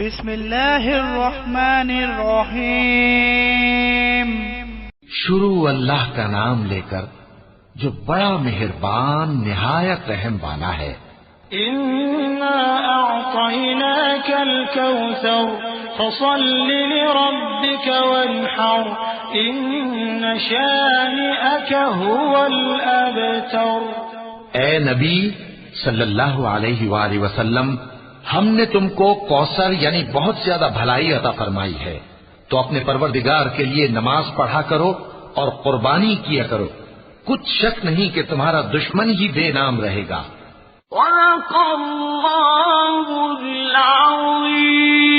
بسم اللہ الرحمن الرحیم۔ شروع اللہ کا نام لے کر جو بڑا مہربان نہایت رحم والا ہے۔ انا اعطیناک الکوثر فصل لربک وانحر ان شانئک هو الابتر۔ اے نبی صلی اللہ علیہ وآلہ وسلم، ہم نے تم کو کوثر یعنی بہت زیادہ بھلائی عطا فرمائی ہے، تو اپنے پروردگار کے لیے نماز پڑھا کرو اور قربانی کیا کرو، کچھ شک نہیں کہ تمہارا دشمن ہی بے نام رہے گا۔ صدق اللہ العظیم۔